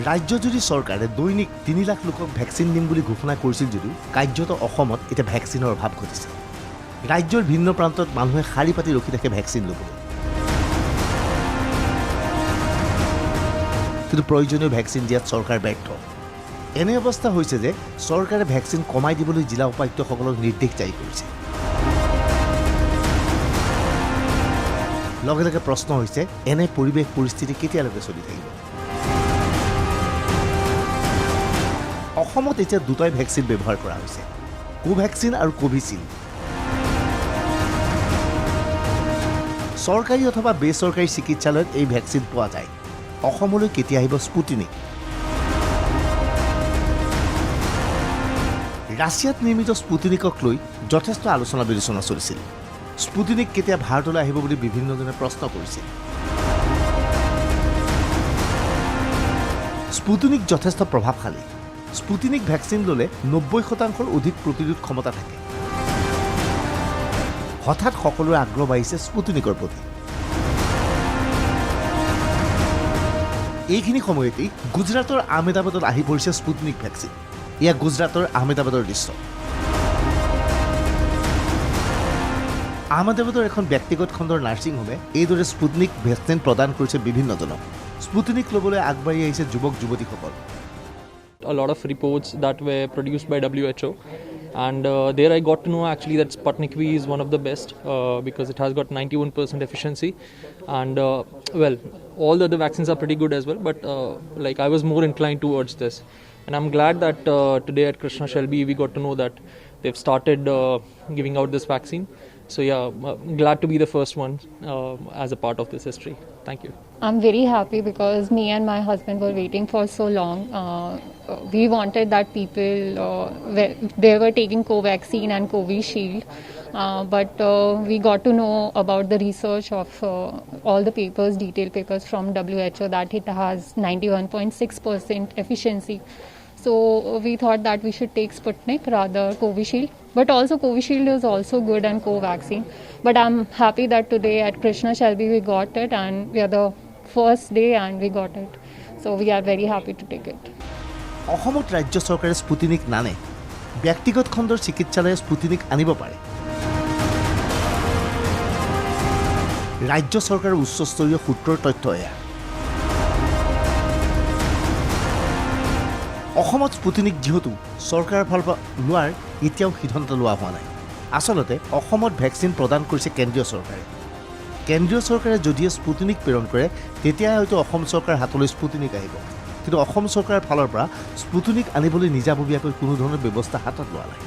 ৰাজ্যজুৰি চৰকাৰে দৈনিক ৩ লাখ লোকক ভেকচিন দিম বুলি ঘোষণা কৰিছিল যদিও কাৰ্যত অসমত এতিয়া ভেকচিনৰ অভাৱ ঘটিছে। ৰাজ্যৰ ভিন্ন প্ৰান্তত মানুহে শাৰী পাতি ৰখি থাকে ভেকচিন ল'বলৈ। কিন্তু প্ৰয়োজনীয় ভেকচিন দিয়াত চৰকাৰ ব্যৰ্থ। এনে অৱস্থা হৈছে যে চৰকাৰে ভেকচিন কমাই দিবলৈ জিলা উপায়ুক্তসকলক নিৰ্দেশ জাৰি কৰিছে। লগে লগে প্ৰশ্ন হৈছে এনে পৰিৱেশ পৰিস্থিতি কেতিয়ালৈকে চলি থাকিব। অসমত এতিয়া দুটাই ভেকচিন ব্যৱহাৰ কৰা হৈছে, কোভেক্সিন আৰু কোভিচিল্ড। চৰকাৰী অথবা বেচৰকাৰী চিকিৎসালয়ত এই ভেকচিন পোৱা যায়। অসমলৈ কেতিয়া আহিব স্পুটনিক? ৰাছিয়াত নিৰ্মিত স্পুটনিকক লৈ যথেষ্ট আলোচনা বিলোচনা চলিছিল। স্পুটনিক কেতিয়া ভাৰতলৈ আহিব বুলি বিভিন্নজনে প্ৰশ্ন কৰিছিল। স্পুটনিক যথেষ্ট প্ৰভাৱশালী। স্পুটনিক ভেকচিন ল'লে ৯০% অধিক প্ৰতিৰোধ ক্ষমতা থাকে। হঠাৎ সকলোৰে আগ্ৰহ বাঢ়িছে স্পুটনিকৰ প্ৰতি। এইখিনি সময়তেই গুজৰাটৰ আহমেদাবাদত আহি পৰিছে স্পুটনিক ভেকচিন। এয়া গুজৰাটৰ আহমেদাবাদৰ দৃশ্য। আহমেদাবাদৰ এখন ব্যক্তিগত খণ্ডৰ নাৰ্ছিং হোমে এইদৰে স্পুটনিক ভেকচিন প্ৰদান কৰিছে বিভিন্নজনক। স্পুটনিক ল'বলৈ আগবাঢ়ি আহিছে যুৱক যুৱতীসকল। A lot of reports that were produced by WHO, and there I got to know actually that Sputnik V is one of the best because it has got 91% efficiency, and well, all the other vaccines are pretty good as well, but like I was more inclined towards this, and I'm glad that today at Krishna Shelby we got to know that they've started giving out this vaccine. So yeah, glad to be the first one as a part of this history. Thank you. I'm very happy because me and my husband were waiting for so long. We wanted that people, they were taking Covaxin and Covishield, but we got to know about the research of all the papers, detailed papers from WHO, that it has 91.6% efficiency. So we thought that we should take Sputnik rather Covishield. But also Covishield is also good and Covaxin. But I'm happy that today at Krishna Shelby we got it, and we are the first day and we got it. So we are very happy to take it. অসমত ৰাজ্য চৰকাৰে Sputnik নানে, ব্যক্তিগত খণ্ডৰ চিকিৎসালয়ে Sputnik আনিব পাৰে। ৰাজ্য চৰকাৰৰ উচ্চস্তৰীয় সূত্ৰৰ তথ্য এয়া। অসমত স্পুটনিক যিহেতু চৰকাৰৰ ফালৰ পৰা লোৱাৰ এতিয়াও সিদ্ধান্ত লোৱা হোৱা নাই। আচলতে অসমত ভেকচিন প্ৰদান কৰিছে কেন্দ্ৰীয় চৰকাৰে। কেন্দ্ৰীয় চৰকাৰে যদিও স্পুটনিক প্ৰেৰণ কৰে তেতিয়া হয়তো অসম চৰকাৰৰ হাতলৈ স্পুটনিক আহিব, কিন্তু অসম চৰকাৰৰ ফালৰ পৰা স্পুটনিক আনিবলৈ নিজাববীয়াকৈ কোনো ধৰণৰ ব্যৱস্থা হাতত লোৱা নাই।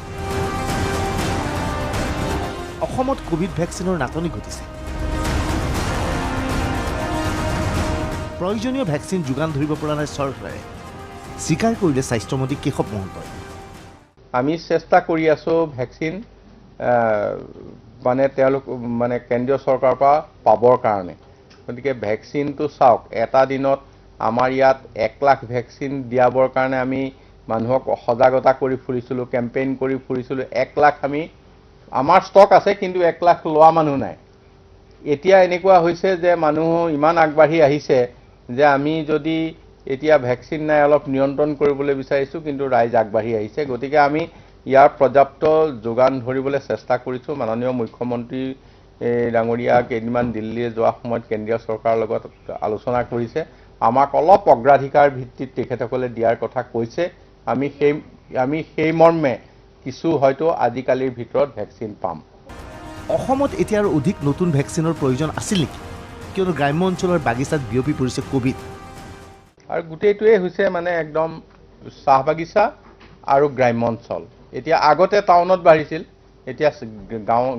অসমত কোভিড ভেকচিনৰ নাটনি ঘটিছে। প্ৰয়োজনীয় ভেকচিন যোগান ধৰিব পৰা নাই চৰকাৰে, স্বীকাৰ কৰিলে স্বাস্থ্যমন্ত্ৰী কেশৱ মহন্তই। আমি চেষ্টা কৰি আছোঁ ভেকচিন মানে তেওঁলোক মানে কেন্দ্ৰীয় চৰকাৰৰ পৰা পাবৰ কাৰণে। গতিকে ভেকচিনটো চাওক, এটা দিনত আমাৰ ইয়াত 1 লাখ ভেকচিন দিয়াবৰ কাৰণে আমি মানুহক সজাগতা কৰি ফুৰিছিলোঁ, কেম্পেইন কৰি ফুৰিছিলোঁ। 1 লাখ আমাৰ ষ্টক আছে, কিন্তু 1 লাখ লোৱা মানুহ নাই। এতিয়া এনেকুৱা হৈছে যে মানুহ ইমান আগবাঢ়ি আহিছে যে আমি যদি এতিয়া ভেকচিন নাই অলপ নিয়ন্ত্ৰণ কৰিবলৈ বিচাৰিছোঁ, কিন্তু ৰাইজ আগবাঢ়ি আহিছে। গতিকে আমি ইয়াৰ পৰ্যাপ্ত যোগান ধৰিবলৈ চেষ্টা কৰিছোঁ। মাননীয় মুখ্যমন্ত্ৰী ডাঙৰীয়া কেইদিনমান দিল্লীলৈ যোৱাৰ সময়ত কেন্দ্ৰীয় চৰকাৰৰ লগত আলোচনা কৰিছে। আমাক অলপ অগ্ৰাধিকাৰ ভিত্তিত তেখেতসকলে দিয়াৰ কথা কৈছে। আমি সেই মৰ্মে কিছু হয়তো আজিকালিৰ ভিতৰত ভেকচিন পাম। অসমত এতিয়া আৰু অধিক নতুন ভেকচিনৰ প্ৰয়োজন আছিল নেকি? কিয়নো গ্ৰাম্য অঞ্চলৰ বাগিচাত বিয়পি পৰিছে কোভিড। আৰু গোটেইটোৱে হৈছে মানে একদম চাহ বাগিচা আৰু গ্ৰাম্য অঞ্চল। এতিয়া আগতে টাউনত বাঢ়িছিল, এতিয়া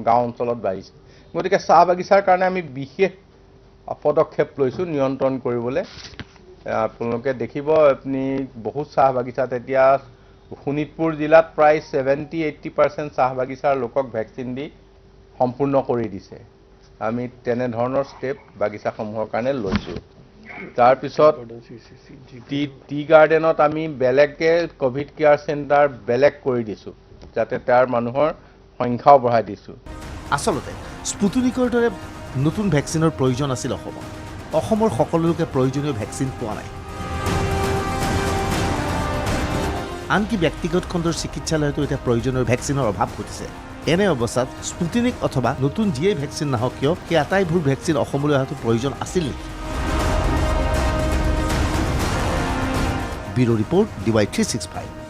গাঁও অঞ্চলত বাঢ়িছে। গতিকে চাহ বাগিচাৰ কাৰণে আমি বিশেষ পদক্ষেপ লৈছোঁ নিয়ন্ত্ৰণ কৰিবলৈ। আপোনালোকে দেখিব, আপুনি বহুত চাহ বাগিচাত এতিয়া শোণিতপুৰ জিলাত প্ৰায় 70-80% চাহ বাগিচাৰ লোকক ভেকচিন দি সম্পূৰ্ণ কৰি দিছে। আমি তেনেধৰণৰ ষ্টেপ বাগিচাসমূহৰ কাৰণে লৈছোঁ। তাৰপিছত টি গাৰ্ডেনত আমি বেলেগকৈ ক'ভিড কেয়াৰ চেণ্টাৰ বেলেগ কৰি দিছোঁ, যাতে তাৰ মানুহৰ সংখ্যাও বঢ়াই দিছোঁ। আচলতে স্পুটনিকৰ দৰে নতুন ভেকচিনৰ প্ৰয়োজন আছিল অসমত। অসমৰ সকলো লোকে প্ৰয়োজনীয় ভেকচিন পোৱা নাই। আনকি ব্যক্তিগত খণ্ডৰ চিকিৎসালয়তো এতিয়া প্ৰয়োজনীয় ভেকচিনৰ অভাৱ ঘটিছে এনে অৱস্থাত স্পুটনিক অথবা নতুন যিয়েই ভেকচিন নাহক কিয় সেই আটাইবোৰ ভেকচিন অসমলৈ অহাটো প্ৰয়োজন আছিল নেকি ব্যুৰ' ৰিপৰ্ট DY365